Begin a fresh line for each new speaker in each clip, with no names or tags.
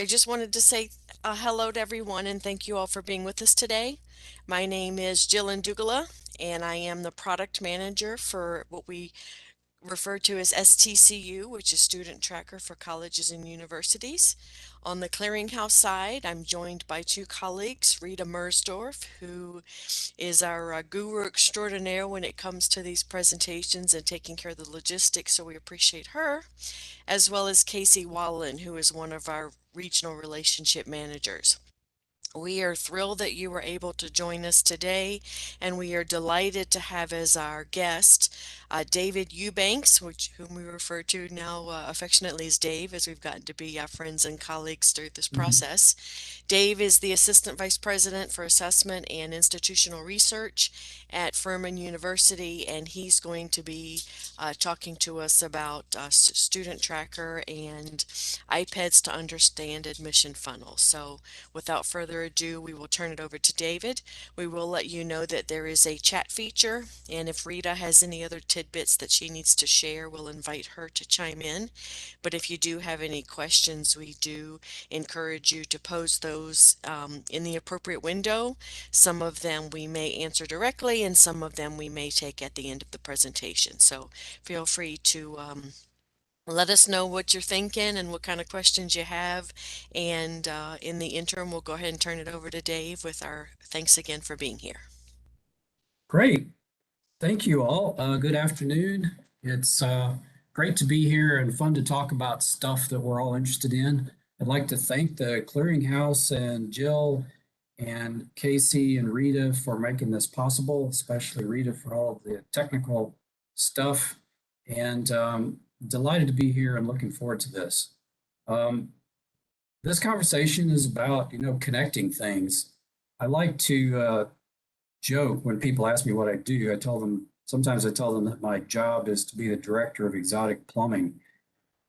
I just wanted to say hello to everyone and thank you all for being with us today. My name is Jillian Dugala, and I am the product manager for what we refer to as STCU, which is Student Tracker for Colleges and Universities. On the Clearinghouse side, I'm joined by two colleagues, Rita Mersdorf, who is our guru extraordinaire when it comes to these presentations and taking care of the logistics, so we appreciate her, as well as Casey Wallen, who is one of our regional relationship managers. We are thrilled that you were able to join us today, and we are delighted to have as our guest David Eubanks, whom we refer to now affectionately as Dave, as we've gotten to be friends and colleagues through this
Mhm.
process. Dave is the Assistant Vice President for Assessment and Institutional Research at Furman University, and he's going to be talking to us about StudentTracker and IPEDs to understand admission funnels. So without further ado, we will turn it over to David. We will let you know that there is a chat feature, and if Rita has any other tidbits that she needs to share, we'll invite her to chime in. But if you do have any questions, we do encourage you to pose those in the appropriate window. Some of them we may answer directly, and some of them we may take at the end of the presentation. So feel free to let us know what you're thinking and what kind of questions you have. And in the interim, we'll go ahead and turn it over to Dave with our thanks again for being here.
Great. Thank you all. Good afternoon. It's great to be here and fun to talk about stuff that we're all interested in. I'd like to thank the Clearinghouse and Jill and Casey and Rita for making this possible, especially Rita for all of the technical stuff. And delighted to be here and looking forward to this. Um, this conversation is about, connecting things. I like to joke when people ask me what I do. Sometimes I tell them that my job is to be the director of exotic plumbing,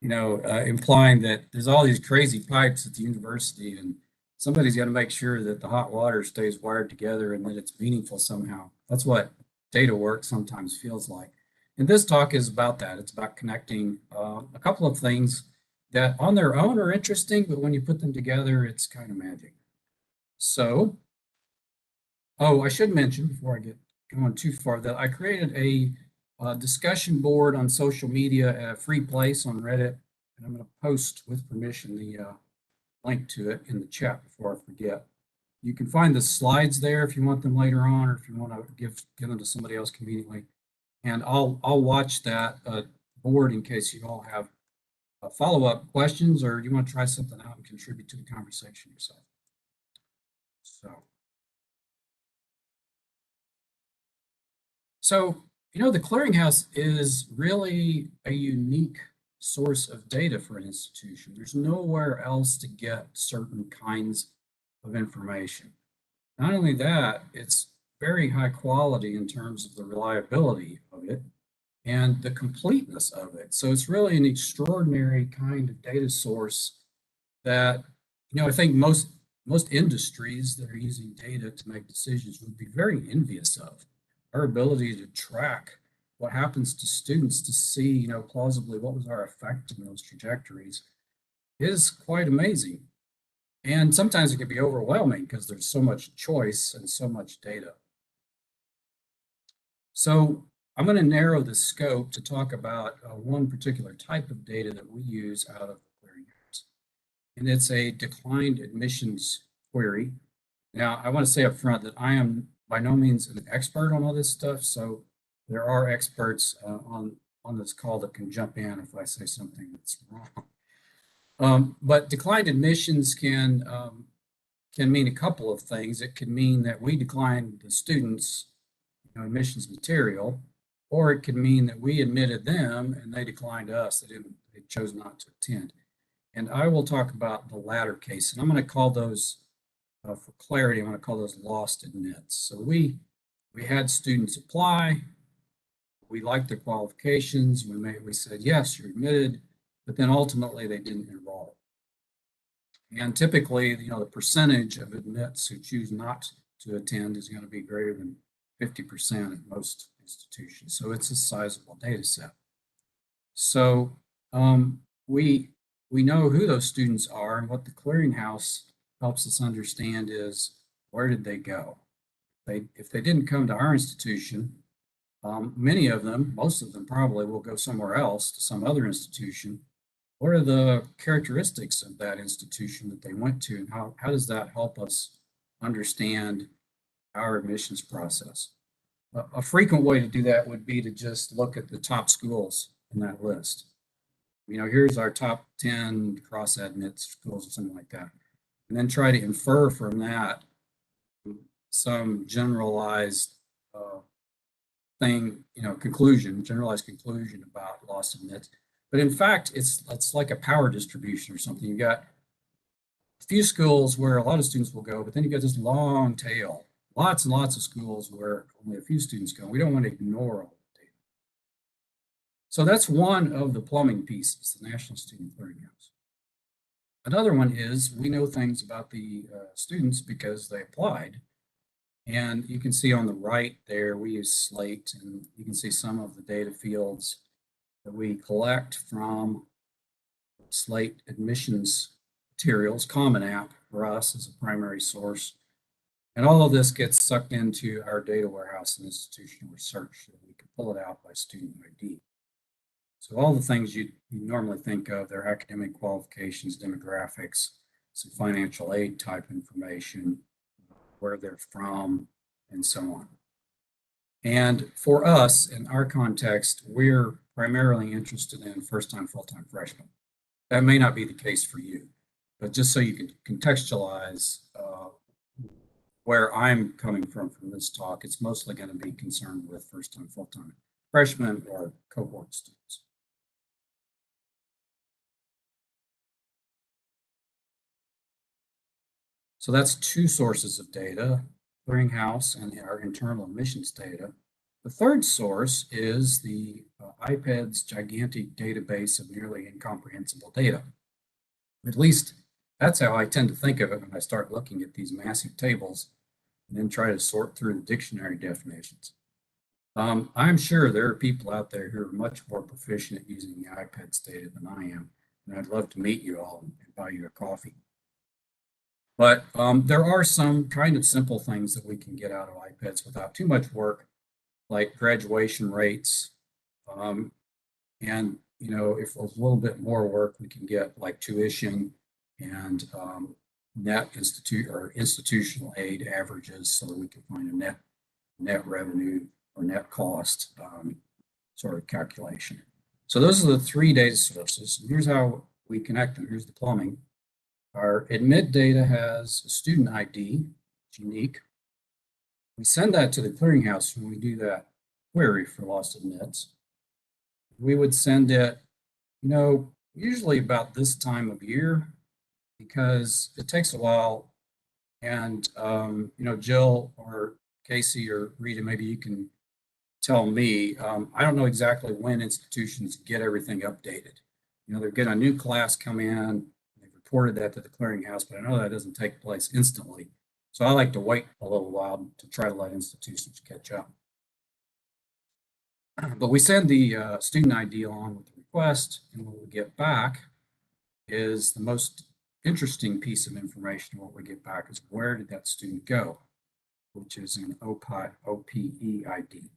implying that there's all these crazy pipes at the university and somebody's got to make sure that the hot water stays wired together and that it's meaningful somehow. That's what data work sometimes feels like. And this talk is about that. It's about connecting a couple of things that on their own are interesting, but when you put them together, it's kind of magic. So, oh, I should mention before I get going too far that I created a discussion board on social media at a free place on Reddit, and I'm going to post with permission the link to it in the chat before I forget. You can find the slides there if you want them later on, or if you want to give them to somebody else conveniently. And I'll watch that board in case you all have follow-up questions or you want to try something out and contribute to the conversation yourself. So. The clearinghouse is really a unique source of data for an institution. There's nowhere else to get certain kinds of information. Not only that, it's very high quality in terms of the reliability of it and the completeness of it. So it's really an extraordinary kind of data source that, I think most industries that are using data to make decisions would be very envious of. Our ability to track what happens to students to see, plausibly what was our effect in those trajectories is quite amazing. And sometimes it can be overwhelming because there's so much choice and so much data. So I'm going to narrow the scope to talk about one particular type of data that we use out of the clearinghouse, and it's a declined admissions query. Now, I want to say up front that I am by no means an expert on all this stuff, so there are experts on this call that can jump in if I say something that's wrong. But declined admissions can mean a couple of things. It can mean that we declined the students' admissions material, or it could mean that we admitted them and they declined us. They chose not to attend. And I will talk about the latter case, and I'm going to call those, for clarity, I'm going to call those lost admits. So we had students apply, we liked their qualifications, we said, yes, you're admitted, but then ultimately they didn't enroll. And typically, the percentage of admits who choose not to attend is going to be greater than 50% at most institutions. So it's a sizable data set. So we we know who those students are, and what the Clearinghouse helps us understand is, where did they go? If they didn't come to our institution, many of them, most of them probably will go somewhere else to some other institution. What are the characteristics of that institution that they went to, and how does that help us understand our admissions process? A frequent way to do that would be to just look at the top schools in that list. Here's our top 10 cross admit schools or something like that. And then try to infer from that some generalized generalized conclusion about loss admits. But in fact, it's like a power distribution or something. You've got a few schools where a lot of students will go, but then you've got this long tail, lots and lots of schools where only a few students go. We don't want to ignore all the data. So that's one of the plumbing pieces, the National Student Clearinghouse. Another one is we know things about the students because they applied. And you can see on the right there, we use Slate, and you can see some of the data fields that we collect from Slate admissions materials, Common App for us as a primary source. And all of this gets sucked into our data warehouse and institutional research, so we can pull it out by student ID. So all the things you normally think of, their academic qualifications, demographics, some financial aid type information, where they're from, and so on. And for us, in our context, we're primarily interested in first-time, full-time freshmen. That may not be the case for you, but just so you can contextualize where I'm coming from this talk, it's mostly going to be concerned with first-time, full-time freshmen or cohort students. So that's two sources of data, Clearinghouse and our internal admissions data. The third source is the IPEDs gigantic database of nearly incomprehensible data. At least that's how I tend to think of it when I start looking at these massive tables and then try to sort through the dictionary definitions. I'm sure there are people out there who are much more proficient at using the IPEDs data than I am, and I'd love to meet you all and buy you a coffee. But there are some kind of simple things that we can get out of IPEDs without too much work, like graduation rates. And, if a little bit more work, we can get like tuition and net institutional aid averages, so that we can find a net revenue or net cost sort of calculation. So those are the three data sources. Here's how we connect them. Here's the plumbing. Our admit data has a student ID, it's unique. We send that to the clearinghouse when we do that query for lost admits. We would send it, usually about this time of year, because it takes a while. And, Jill or Casey or Rita, maybe you can tell me. I don't know exactly when institutions get everything updated. They're getting a new class come in, reported that to the clearinghouse, but I know that doesn't take place instantly. So I like to wait a little while to try to let institutions catch up. But we send the student ID along with the request, and what we get back is the most interesting piece of information. What we get back is, where did that student go, which is an OPE ID.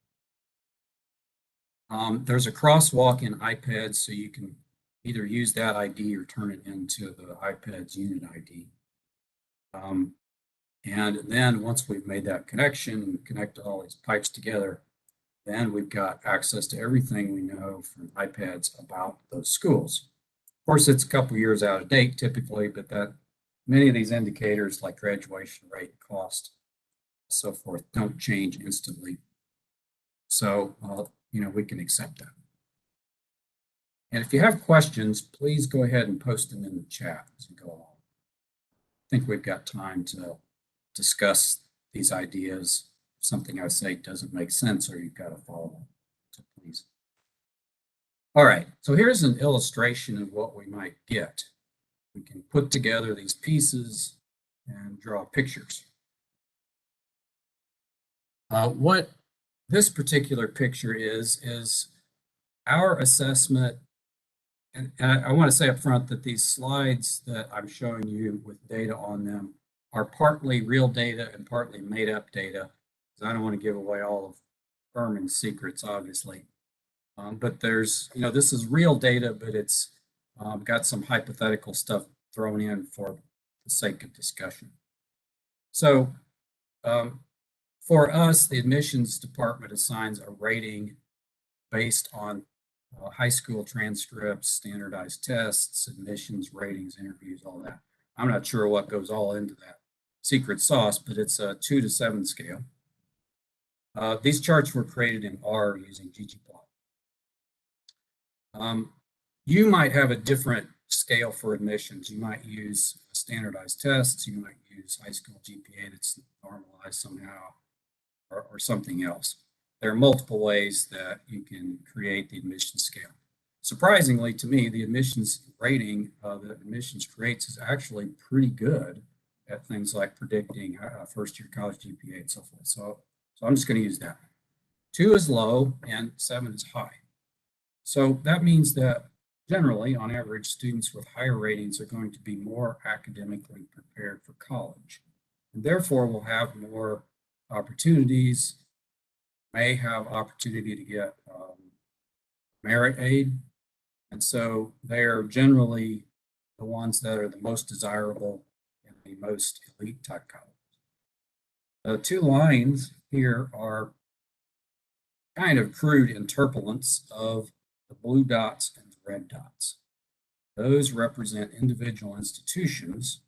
There's a crosswalk in IPEDs, so you can either use that ID or turn it into the IPEDs unit ID. And then once we've made that connection and connected all these pipes together, then we've got access to everything we know from IPEDs about those schools. Of course, it's a couple years out of date typically, but that many of these indicators like graduation rate, cost, so forth, don't change instantly. So, we can accept that. And if you have questions, please go ahead and post them in the chat as we go along. I think we've got time to discuss these ideas. If something I say doesn't make sense, or you've got to follow, so please. All right, so here's an illustration of what we might get. We can put together these pieces and draw pictures. What this particular picture is our assessment And I want to say up front that these slides that I'm showing you with data on them are partly real data and partly made up data, because I don't want to give away all of Furman's secrets, obviously. But there's, this is real data, but it's got some hypothetical stuff thrown in for the sake of discussion. So for us, the admissions department assigns a rating based on high school transcripts, standardized tests, admissions, ratings, interviews, all that. I'm not sure what goes all into that secret sauce, but it's a 2 to 7 scale. These charts were created in R using ggplot. You might have a different scale for admissions. You might use standardized tests. You might use high school GPA that's normalized somehow, or something else. There are multiple ways that you can create the admissions scale. Surprisingly to me, the admissions rating that admissions creates is actually pretty good at things like predicting first-year college GPA and so forth. So I'm just going to use that. 2 is low and 7 is high. So that means that generally, on average, students with higher ratings are going to be more academically prepared for college, and therefore will have more opportunities, may have opportunity to get merit aid, and so they are generally the ones that are the most desirable in the most elite type colleges. The 2 lines here are kind of crude interpolants of the blue dots and the red dots. Those represent individual institutions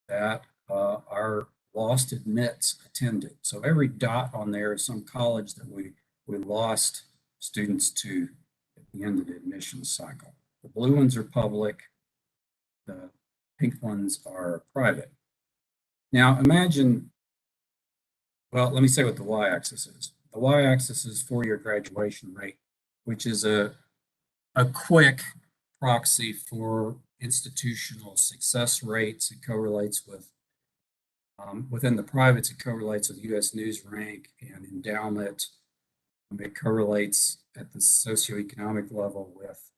that our lost admits attended. So every dot on there is some college that we lost students to at the end of the admissions cycle. The blue ones are public, the pink ones are private. Now imagine, well, let me say what the y-axis is. The y-axis is 4-year graduation rate, which is a quick proxy for institutional success rates. It correlates with, within the privates, it correlates with U.S. News Rank and endowment. It correlates at the socioeconomic level with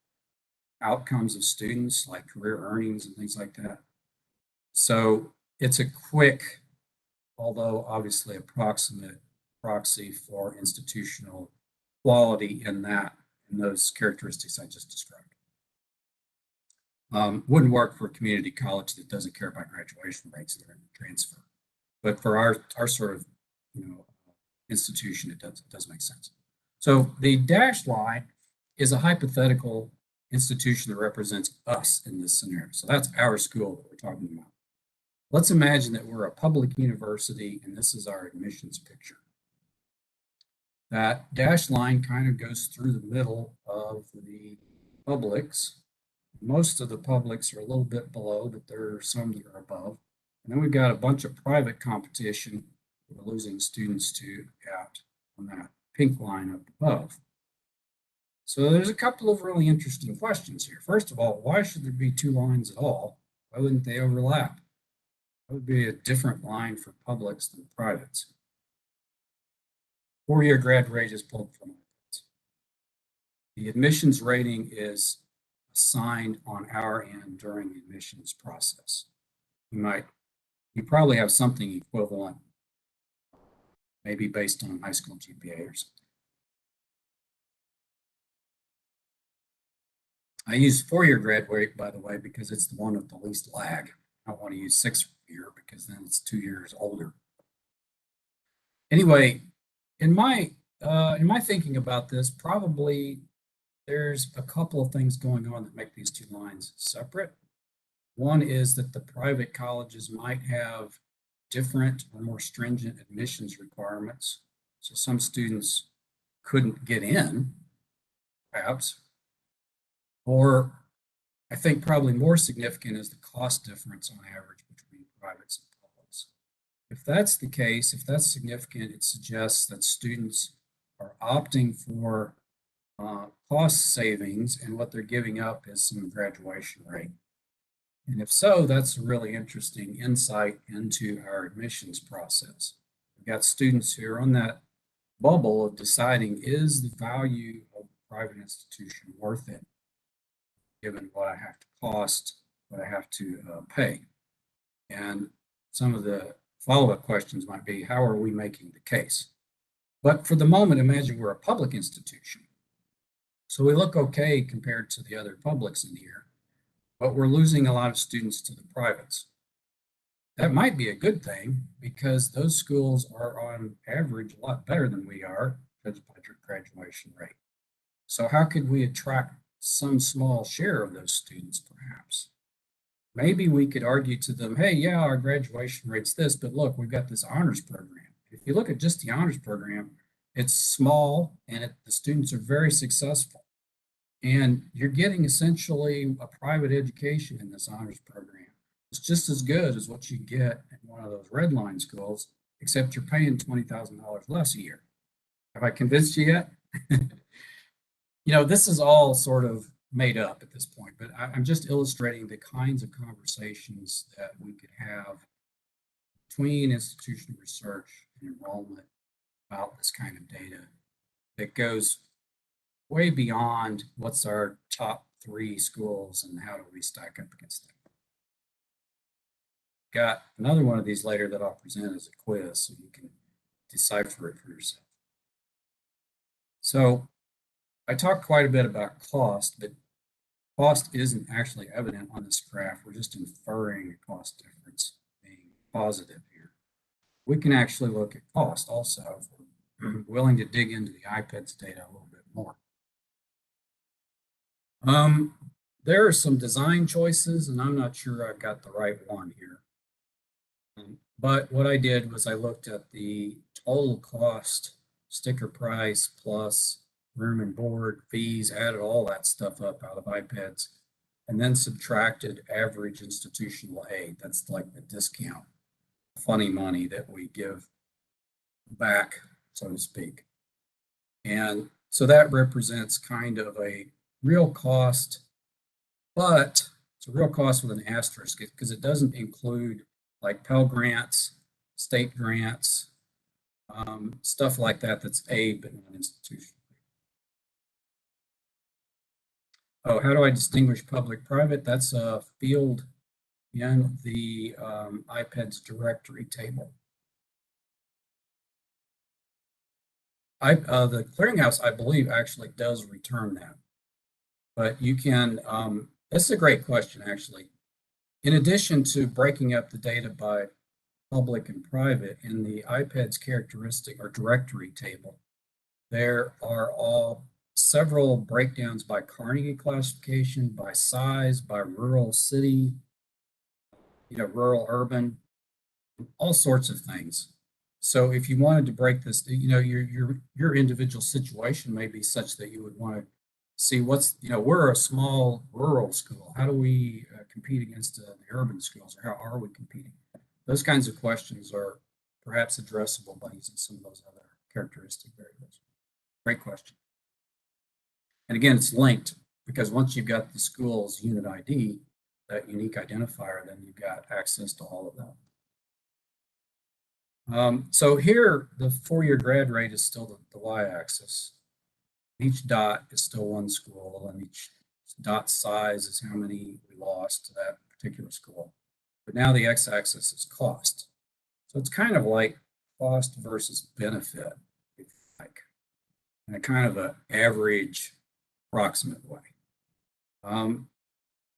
outcomes of students like career earnings and things like that. So it's a quick, although obviously approximate proxy for institutional quality in those characteristics I just described. Wouldn't work for a community college that doesn't care about graduation rates that are in the transfer. But for our sort of institution, it does make sense. So the dashed line is a hypothetical institution that represents us in this scenario. So that's our school that we're talking about. Let's imagine that we're a public university and this is our admissions picture. That dashed line kind of goes through the middle of the publics. Most of the publics are a little bit below, but there are some that are above. And then we've got a bunch of private competition we're losing students to out on that pink line up above. So there's a couple of really interesting questions here. First of all, why should there be 2 lines at all? Why wouldn't they overlap? That would be a different line for publics than privates. 4-year grad rate is pulled from it. The admissions rating is assigned on our end during the admissions process. You probably have something equivalent, maybe based on high school GPA or something. I use 4-year grad rate, by the way, because it's the one with the least lag. I don't want to use 6-year because then it's 2 years older. Anyway, in my thinking about this, probably there's a couple of things going on that make these 2 lines separate. One is that the private colleges might have different or more stringent admissions requirements. So some students couldn't get in, perhaps. Or I think probably more significant is the cost difference on average between privates and publics. If that's the case, if that's significant, it suggests that students are opting for cost savings, and what they're giving up is some graduation rate. And if so, that's a really interesting insight into our admissions process. We've got students who are on that bubble of deciding, is the value of the private institution worth it? given what I have to cost, what I have to pay. And some of the follow-up questions might be, how are we making the case? But for the moment, imagine we're a public institution. So we look okay compared to the other publics in here, but we're losing a lot of students to the privates. That might be a good thing because those schools are on average a lot better than we are judged by graduation rate. So how could we attract some small share of those students perhaps? Maybe we could argue to them, hey, yeah, our graduation rate's this, but look, we've got this honors program. If you look at just the honors program, it's small and the students are very successful. And you're getting essentially a private education in this honors program. It's just as good as what you get at one of those red line schools, except you're paying $20,000 less a year. Have I convinced you yet? This is all sort of made up at this point, but I'm just illustrating the kinds of conversations that we could have between institutional research and enrollment about this kind of data that goes way beyond what's our top 3 schools and how do we stack up against them. Got another one of these later that I'll present as a quiz so you can decipher it for yourself. So I talked quite a bit about cost, but cost isn't actually evident on this graph. We're just inferring a cost difference being positive here. We can actually look at cost also if we're willing to dig into the IPEDs data a little bit more. There are some design choices, and I'm not sure I've got the right one here. But what I did was I looked at the total cost, sticker price plus room and board fees, added all that stuff up out of IPEDs, and then subtracted average institutional aid. That's like the discount, funny money that we give back, so to speak. And so that represents kind of a real cost, but it's a real cost with an asterisk because it doesn't include like Pell Grants, state grants, stuff like that that's aid but not institutional. Oh, how do I distinguish public-private? That's a field in the IPEDs directory table. The Clearinghouse, I believe, actually does return that. But you can, this is a great question, actually. In addition to breaking up the data by public and private in the IPEDs characteristic or directory table, there are several breakdowns by Carnegie classification, by size, by rural city, rural urban, all sorts of things. So if you wanted to break this, your individual situation may be such that you would want to see we're a small rural school. How do we compete against the urban schools, or how are we competing? Those kinds of questions are perhaps addressable by using some of those other characteristic variables. Great question. And again, it's linked because once you've got the school's unit ID, that unique identifier, then you've got access to all of that. So here, the 4-year grad rate is still the y-axis. Each dot is still one school, and each dot size is how many we lost to that particular school. But now the x-axis is cost. So it's kind of like cost versus benefit, if you like, in a kind of an average, approximate way.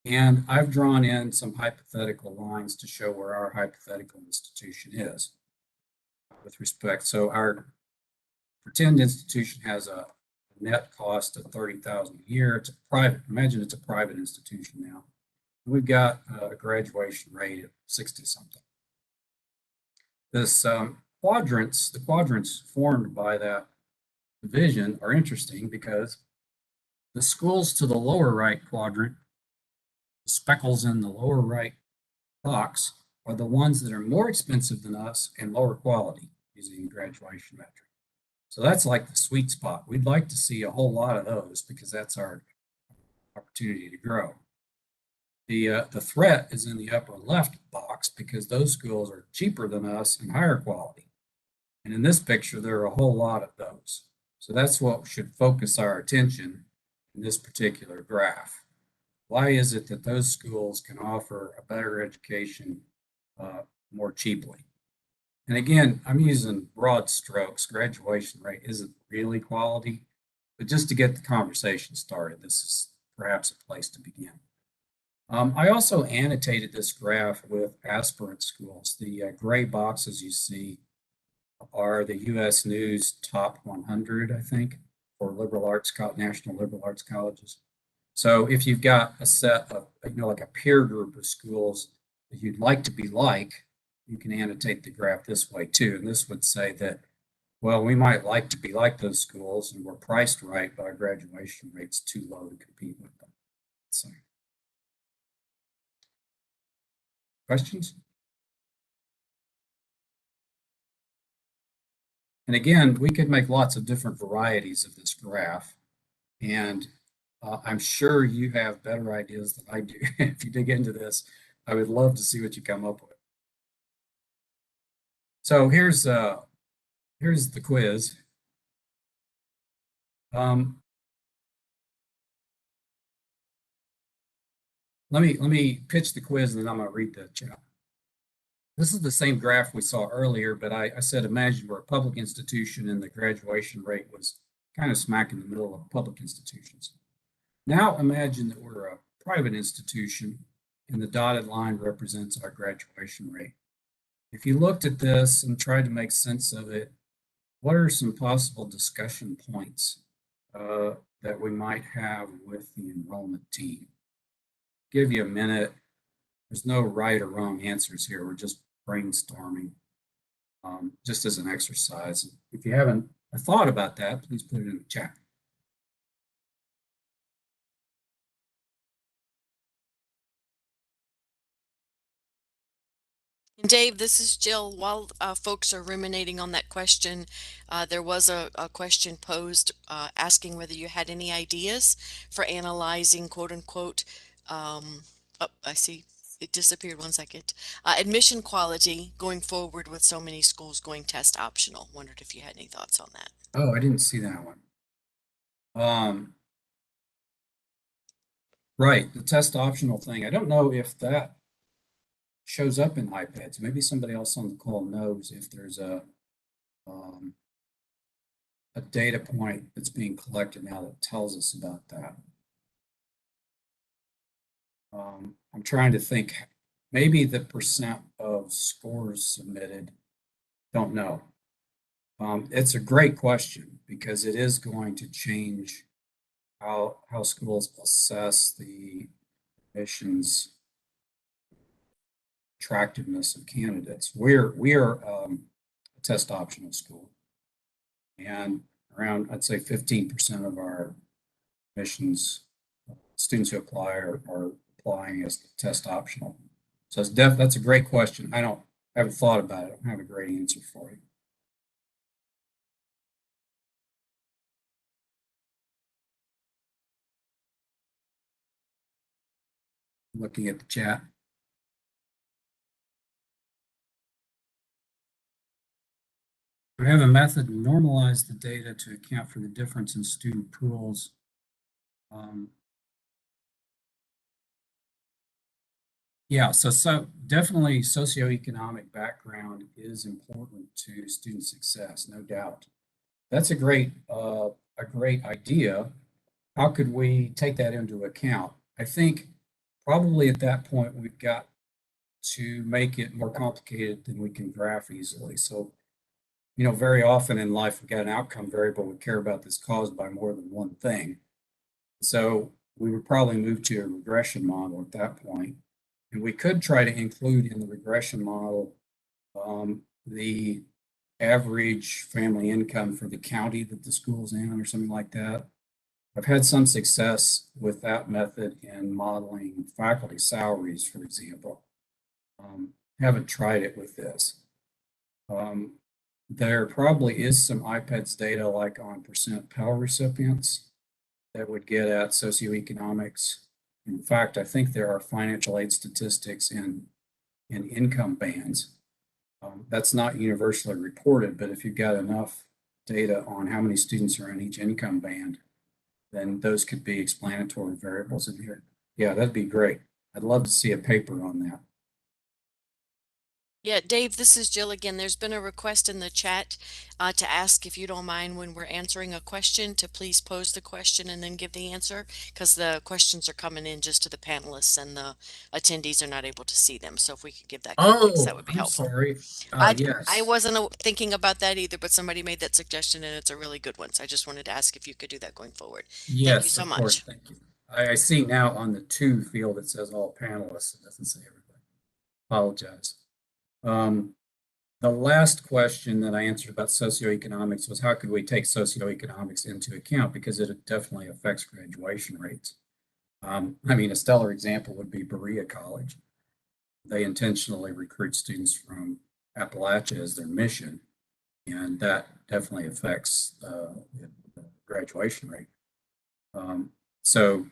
And I've drawn in some hypothetical lines to show where our hypothetical institution is with respect. So our pretend institution has a net cost of $30,000 a year. It's a private, imagine it's a private institution now. We've got a graduation rate of 60 something. This the quadrants formed by that division are interesting because the schools to the lower right quadrant, the speckles in the lower right box, are the ones that are more expensive than us and lower quality using the graduation metric. So that's like the sweet spot. We'd like to see a whole lot of those because that's our opportunity to grow. The threat is in the upper left box because those schools are cheaper than us and higher quality. And in this picture, there are a whole lot of those. So that's what should focus our attention in this particular graph. why is it that those schools can offer a better education more cheaply? And again, I'm using broad strokes. Graduation rate isn't really quality, but just to get the conversation started, this is perhaps a place to begin. I also annotated this graph with aspirant schools. The gray boxes you see are the U.S. News top 100, I think, for national liberal arts colleges. So if you've got a set of, like a peer group of schools that you'd like to be like, you can annotate the graph this way too. And this would say that, well, we might like to be like those schools and we're priced right, but our graduation rate's too low to compete with them. So, questions? And again, we could make lots of different varieties of this graph. And I'm sure you have better ideas than I do. If you dig into this, I would love to see what you come up with. So here's the quiz. Let me pitch the quiz and then I'm going to read the chat. This is the same graph we saw earlier, but I said imagine we're a public institution and the graduation rate was kind of smack in the middle of public institutions. Now imagine that we're a private institution and the dotted line represents our graduation rate. If you looked at this and tried to make sense of it, what are some possible discussion points that we might have with the enrollment team? Give you a minute. There's no right or wrong answers here. We're just brainstorming, just as an exercise. If you haven't thought about that, please put it in the chat.
And Dave, this is Jill. While folks are ruminating on that question, there was a question posed asking whether you had any ideas for analyzing quote unquote, oh, I see it disappeared 1 second, admission quality going forward with so many schools going test optional. Wondered if you had any thoughts on that.
Oh, I didn't see that one. Right, the test optional thing. I don't know if that shows up in IPEDs. Maybe somebody else on the call knows if there's a data point that's being collected now that tells us about that. I'm trying to think, maybe the percent of scores submitted, don't know. It's a great question because it is going to change how schools assess the admissions attractiveness of candidates. We are a test optional school, and around I'd say 15% of our admissions students who apply are applying as test optional. So that's a great question. I haven't thought about it. I don't have a great answer for you. Looking at the chat. We have a method to normalize the data to account for the difference in student pools. Yeah, so definitely socioeconomic background is important to student success, no doubt. That's a great idea. How could we take that into account? I think probably at that point we've got to make it more complicated than we can graph easily. So, very often in life we've got an outcome variable we care about that's caused by more than one thing. So we would probably move to a regression model at that point. And we could try to include in the regression model the average family income for the county that the school's in or something like that. I've had some success with that method in modeling faculty salaries, for example. Haven't tried it with this. There probably is some IPEDS data like on percent Pell recipients that would get at socioeconomics. In fact, I think there are financial aid statistics in income bands. That's not universally reported, but if you've got enough data on how many students are in each income band, then those could be explanatory variables in here. Yeah, that'd be great. I'd love to see a paper on that.
Yeah, Dave, this is Jill again. There's been a request in the chat to ask if you don't mind when we're answering a question to please pose the question and then give the answer because the questions are coming in just to the panelists and the attendees are not able to see them. So if we could give that context, that
Oh,
would be
I'm
helpful.
sorry.
I
Yes.
wasn't thinking about that either, but somebody made that suggestion and it's a really good one. So I just wanted to ask if you could do that going forward. Thank you
Yes,
so
of course.
much.
Thank you. I see now on the to field it says all panelists. It doesn't say everybody. Apologize. Um, the last question that I answered about socioeconomics was how could we take socioeconomics into account because it definitely affects graduation rates. I mean, a stellar example would be Berea College. They intentionally recruit students from Appalachia as their mission, and that definitely affects the graduation rate. So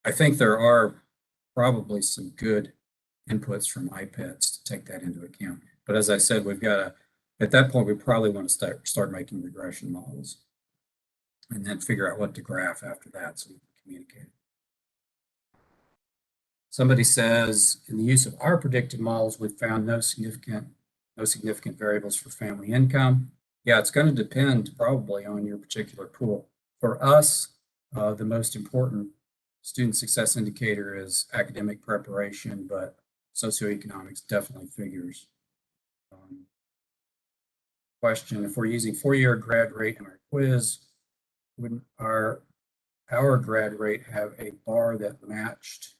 I think there are probably some good inputs from IPEDs to take that into account. But as I said, we've got to, at that point, we probably want to start making regression models and then figure out what to graph after that so we can communicate. Somebody says, in the use of our predictive models, we've found no significant variables for family income. Yeah, it's going to depend probably on your particular pool. For us, the most important student success indicator is academic preparation, but socioeconomics definitely figures. Question, if we're using 4-year grad rate in our quiz, wouldn't our grad rate have a bar that matched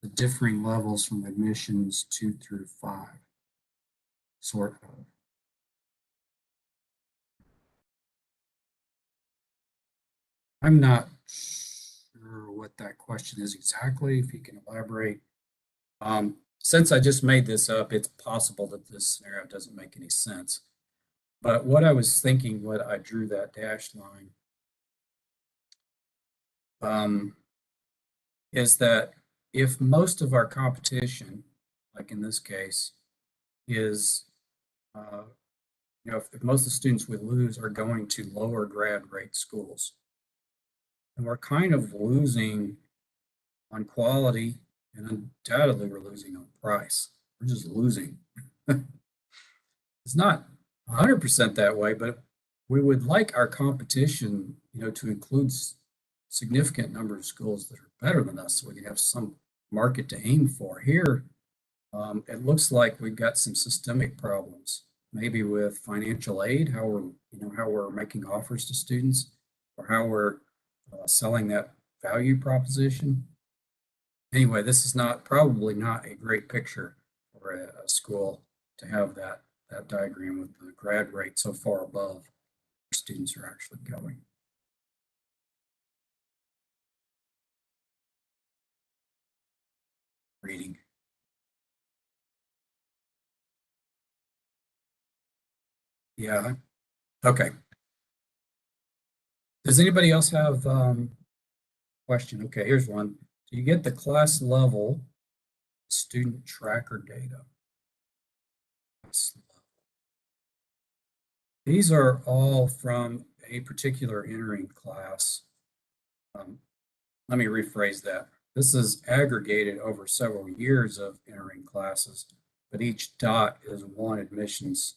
the differing levels from admissions 2 through 5? Sort of. I'm not sure what that question is exactly. If you can elaborate. Since I just made this up, it's possible that this scenario doesn't make any sense. But what I was thinking, what I drew that dashed line, is that if most of our competition, like in this case, is, if most of the students we lose are going to lower grad rate schools, and we're kind of losing on quality, and undoubtedly we're losing on price. We're just losing. It's not 100% that way, but we would like our competition, to include significant number of schools that are better than us, so we can have some market to aim for. Here, it looks like we've got some systemic problems, maybe with financial aid, how we're making offers to students, or how we're selling that value proposition. Anyway, this is probably not a great picture for a school to have that diagram with the grad rate so far above where students are actually going. Reading. Yeah. Okay. Does anybody else have question? Okay, here's one. Do you get the class level student tracker data? These are all from a particular entering class. Let me rephrase that. This is aggregated over several years of entering classes, but each dot is one admissions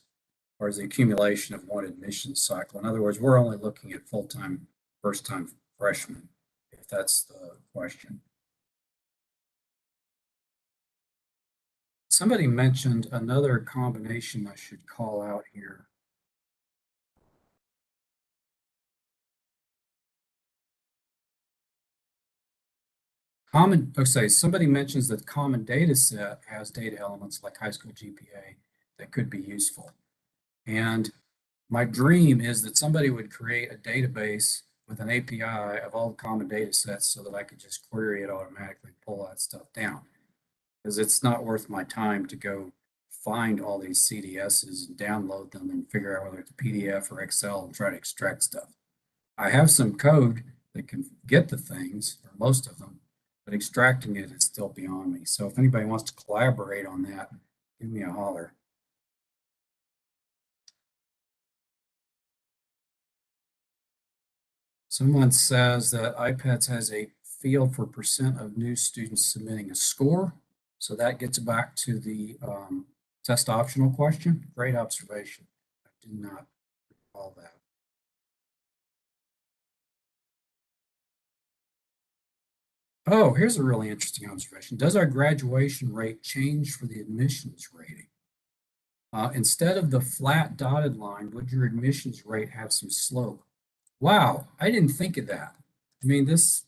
or is the accumulation of one admissions cycle. In other words, we're only looking at full-time, first-time freshmen, if that's the question. Somebody mentioned another combination I should call out here. Somebody mentions that common data set has data elements like high school GPA that could be useful. And my dream is that somebody would create a database with an API of all the common data sets so that I could just query it automatically, pull that stuff down. Because it's not worth my time to go find all these CDSs and download them and figure out whether it's PDF or Excel and try to extract stuff. I have some code that can get the things, or most of them, but extracting it is still beyond me. So if anybody wants to collaborate on that, give me a holler. Someone says that IPEDs has a field for percent of new students submitting a score. So that gets back to the test optional question. Great observation. I did not recall that. Oh, here's a really interesting observation. Does our graduation rate change for the admissions rating? Instead of the flat dotted line, would your admissions rate have some slope? Wow, I didn't think of that. I mean, this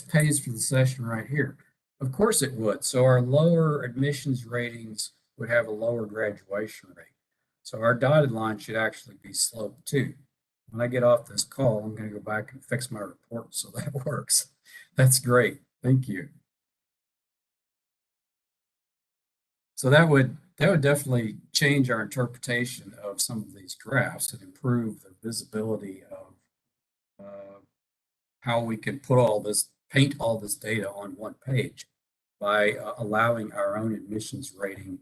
pays for the session right here. Of course it would. So our lower admissions ratings would have a lower graduation rate. So our dotted line should actually be sloped too. When I get off this call, I'm going to go back and fix my report so that works. That's great. Thank you. So that would definitely change our interpretation of some of these graphs and improve the visibility of how we can paint all this data on one page by allowing our own admissions rating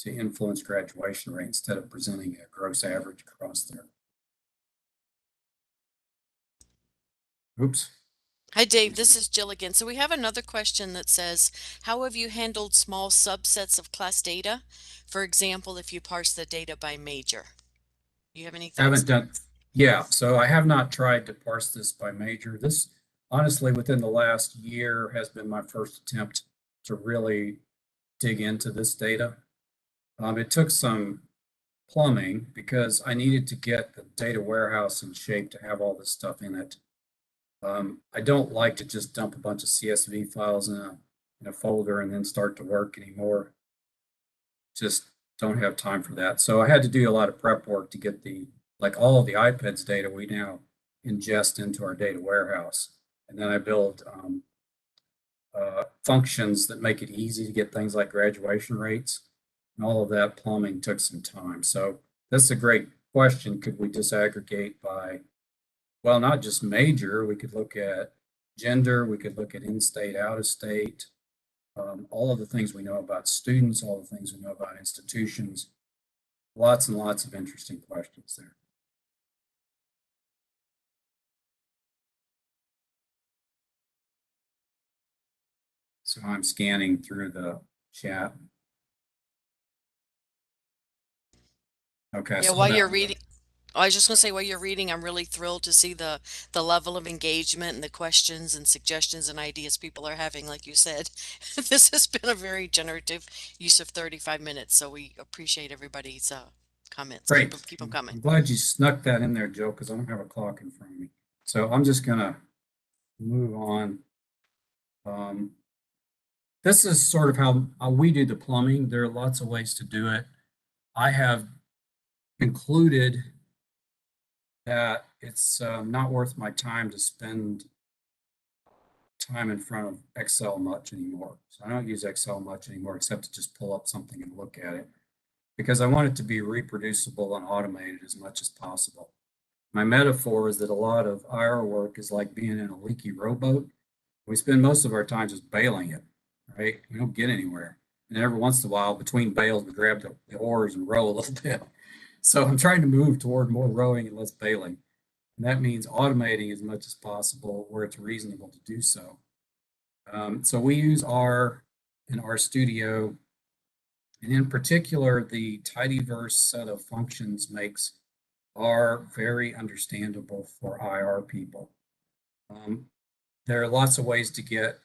to influence graduation rate instead of presenting a gross average across there. Oops.
Hi, Dave. This is Jill again. So we have another question that says, how have you handled small subsets of class data? For example, if you parse the data by major. You have any thoughts?
Haven't done, yeah, so I have not tried to parse this by major. This, honestly, within the last year has been my first attempt to really dig into this data. It took some plumbing because I needed to get the data warehouse in shape to have all this stuff in it. I don't like to just dump a bunch of CSV files in a folder and then start to work anymore. Just don't have time for that. So I had to do a lot of prep work to get like all of the IPEDs data we now ingest into our data warehouse. And then I build functions that make it easy to get things like graduation rates. And all of that plumbing took some time. So that's a great question. Could we disaggregate by, well, not just major, we could look at gender, we could look at in-state, out-of-state, all of the things we know about students, all the things we know about institutions. Lots and lots of interesting questions there. So I'm scanning through the chat. Okay.
Yeah,
So
while you're reading, I was just going to say, while you're reading, I'm really thrilled to see the level of engagement and the questions and suggestions and ideas people are having. Like you said, this has been a very generative use of 35 minutes, so we appreciate everybody's comments.
Great.
Keep them coming.
I'm glad you snuck that in there, Joe, because I don't have a clock in front of me. So I'm just gonna move on. This is sort of how we do the plumbing. There are lots of ways to do it. I have concluded that it's not worth my time to spend time in front of Excel much anymore. So I don't use Excel much anymore, except to just pull up something and look at it, because I want it to be reproducible and automated as much as possible. My metaphor is that a lot of our work is like being in a leaky rowboat. We spend most of our time just bailing it, right? We don't get anywhere. And every once in a while, between bails, we grab the oars and row a little bit. So I'm trying to move toward more rowing and less bailing. And that means automating as much as possible where it's reasonable to do so. So we use R in RStudio, and in particular, the tidyverse set of functions makes R very understandable for IR people. There are lots of ways to get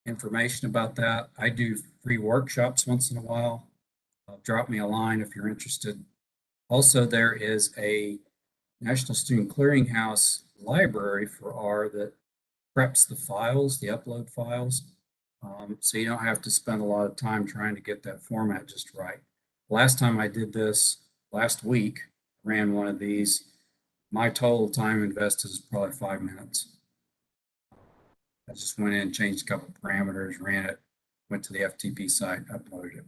information about that. I do free workshops once in a while. Drop me a line if you're interested. Also, there is a National Student Clearinghouse library for R that preps the files, the upload files, so you don't have to spend a lot of time trying to get that format just right. Last time I did this, last week, ran one of these, my total time invested is probably 5 minutes. I just went in, changed a couple of parameters, ran it, went to the FTP site, uploaded it.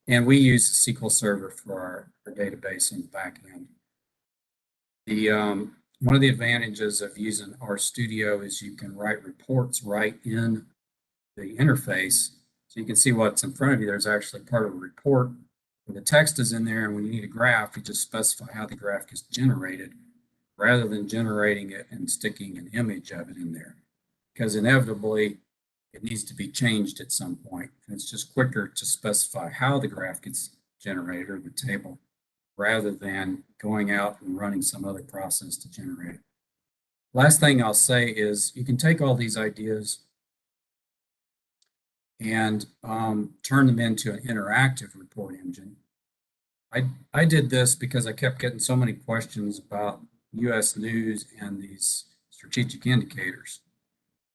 And we use the SQL Server for our database in the back end. One of the advantages of using RStudio is you can write reports right in the interface. So you can see what's in front of you. There's actually part of a report where the text is in there, and when you need a graph, you just specify how the graph gets generated rather than generating it and sticking an image of it in there. because inevitably it needs to be changed at some point. And it's just quicker to specify how the graph gets generated or the table rather than going out and running some other process to generate it. Last thing I'll say is you can take all these ideas and turn them into an interactive report engine. I did this because I kept getting so many questions about US news and these strategic indicators.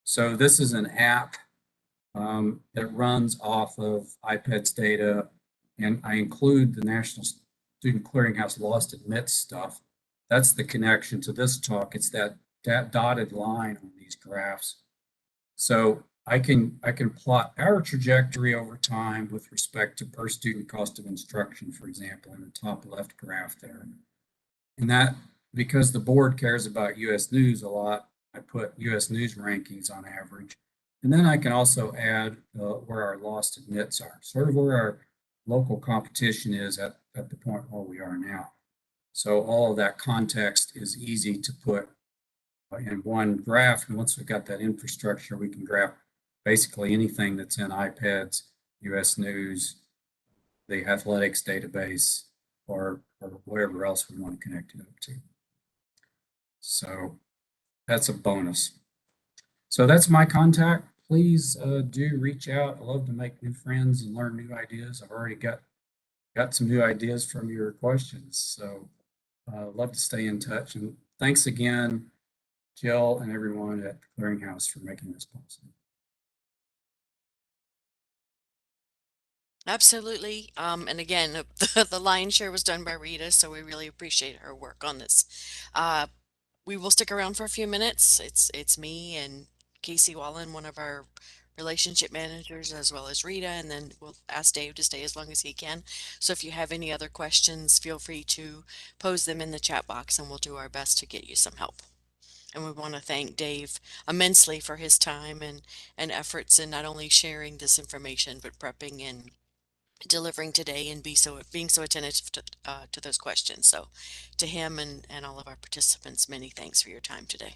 So this is an app that runs off of IPEDs data, and I include the National Student Clearinghouse lost admits stuff. That's the connection to this talk. It's that dotted line on these graphs. So I can plot our trajectory over time with respect to per student cost of instruction, for example, in the top left graph there. And that, because the board cares about US news a lot, I put US news rankings on average. And then I can also add where our lost admits are, sort of where our local competition is at the point where we are now. So all of that context is easy to put in one graph. And once we've got that infrastructure, we can graph basically anything that's in IPEDs, US News, the athletics database, or whatever else we want to connect it up to. So that's a bonus. So that's my contact. Please do reach out. I love to make new friends and learn new ideas. I've already got some new ideas from your questions. So love to stay in touch. And thanks again, Jill and everyone at the Clearinghouse for making this possible.
Absolutely. And again, the lion's share was done by Rita, so we really appreciate her work on this. We will stick around for a few minutes. It's me and Casey Wallen, one of our relationship managers, as well as Rita, and then we'll ask Dave to stay as long as he can. So if you have any other questions, feel free to pose them in the chat box, and we'll do our best to get you some help. And we want to thank Dave immensely for his time and efforts in not only sharing this information, but prepping and delivering today and being so attentive to those questions. So to him and all of our participants, many thanks for your time today.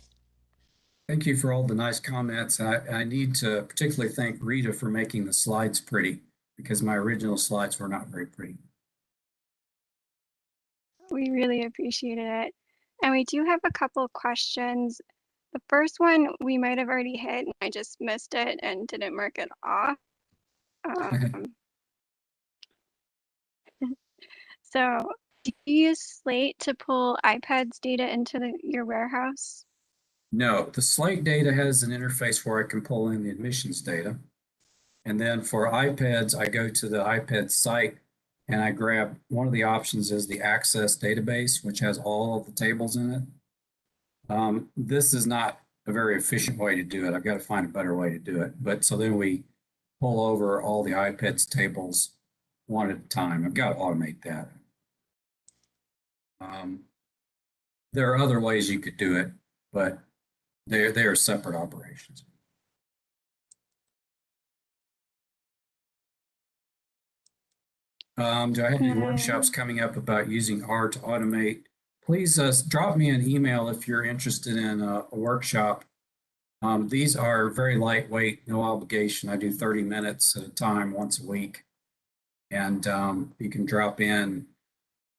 Thank you for all the nice comments. I need to particularly thank Rita for making the slides pretty because my original slides were not very pretty.
We really appreciated it. And we do have a couple of questions. The first one we might have already hit, and I just missed it and didn't mark it off. So do you use Slate to pull IPEDs data into your warehouse?
No, the Slate data has an interface where I can pull in the admissions data. And then for IPEDs, I go to the IPED site and I grab one of the options is the access database, which has all of the tables in it. This is not a very efficient way to do it. I've got to find a better way to do it. But so then we pull over all the IPEDs tables one at a time. I've got to automate that. There are other ways you could do it, but they are separate operations. Do I have any workshops coming up about using R to automate? Please drop me an email if you're interested in a workshop. These are very lightweight, no obligation. I do 30 minutes at a time once a week. And you can drop in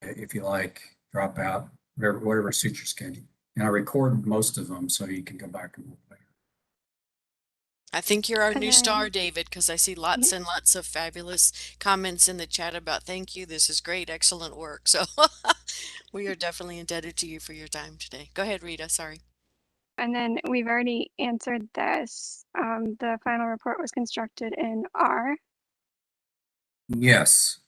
if you like, drop out, whatever suits your schedule. And I record most of them so you can go back and look later.
I think you're our new star, David, because I see lots and lots of fabulous comments in the chat about thank you. This is great, excellent work. So we are definitely indebted to you for your time today. Go ahead, Rita. Sorry.
And then we've already answered this. The final report was constructed in R.
Yes.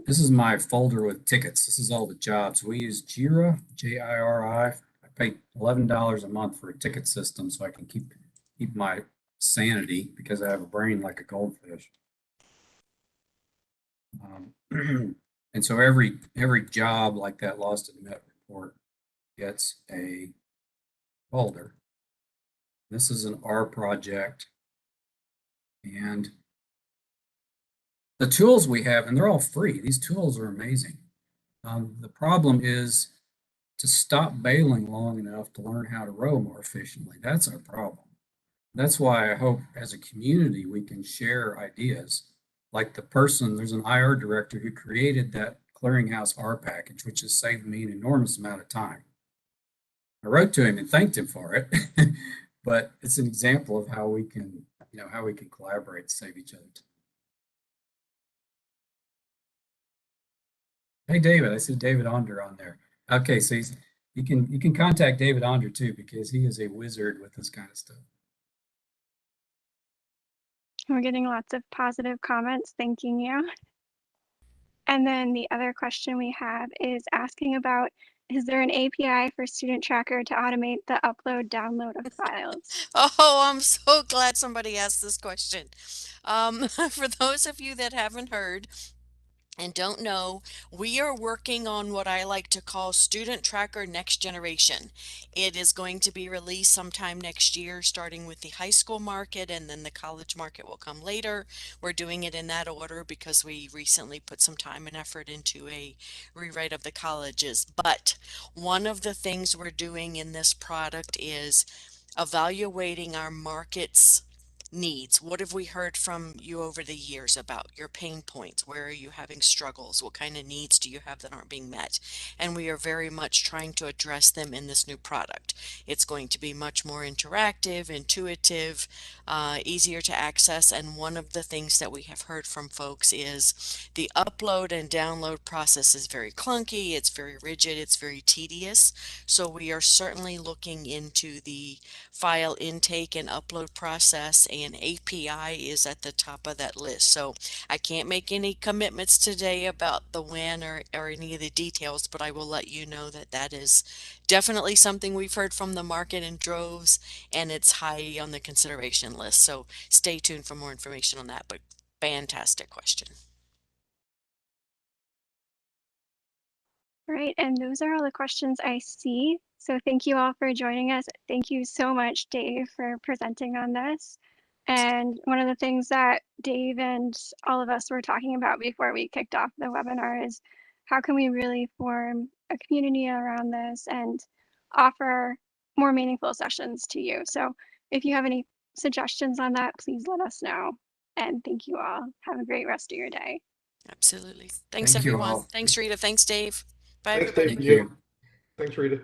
This is my folder with tickets. This is all the jobs. We use Jira, Jiri. I pay $11 a month for a ticket system so I can keep my sanity because I have a brain like a goldfish. And so every job like that lost admit report gets a folder. This is an R project. And the tools we have, and they're all free. These tools are amazing. The problem is to stop bailing long enough to learn how to row more efficiently. That's our problem. That's why I hope as a community we can share ideas. Like there's an IR director who created that Clearinghouse R package, which has saved me an enormous amount of time. I wrote to him and thanked him for it, but it's an example of how we can, how we can collaborate to save each other time. Hey, David, I see David Onder on there. Okay, so you can contact David Onder too, because he is a wizard with this kind of stuff.
We're getting lots of positive comments thanking you. And then the other question we have is asking about, is there an API for StudentTracker to automate the upload, download of files?
Oh, I'm so glad somebody asked this question. For those of you that haven't heard, and don't know, we are working on what I like to call StudentTracker Next Generation. It is going to be released sometime next year, starting with the high school market, and then the college market will come later. We're doing it in that order because we recently put some time and effort into a rewrite of the colleges. But one of the things we're doing in this product is evaluating our market's needs. What have we heard from you over the years about your pain points? Where are you having struggles? What kind of needs do you have that aren't being met? And we are very much trying to address them in this new product. It's going to be much more interactive, intuitive, easier to access. And one of the things that we have heard from folks is the upload and download process is very clunky, it's very rigid, it's very tedious. So we are certainly looking into the file intake and upload process, and API is at the top of that list. So I can't make any commitments today about the when or any of the details, but I will let you know that that is definitely something we've heard from the market in droves, and it's high on the consideration list. So stay tuned for more information on that, but fantastic question.
Right, and those are all the questions I see. So thank you all for joining us. Thank you so much, Dave, for presenting on this. And one of the things that Dave and all of us were talking about before we kicked off the webinar is how can we really form a community around this and offer more meaningful sessions to you. So if you have any suggestions on that, please let us know. And thank you all. Have a great rest of your day.
Absolutely. Thanks,
Thank you
everyone.
all.
Thanks, Rita. Thanks, Dave. Bye,
Thanks, Dave,
everybody.
and
Thank
you.
you.
Thanks, Rita.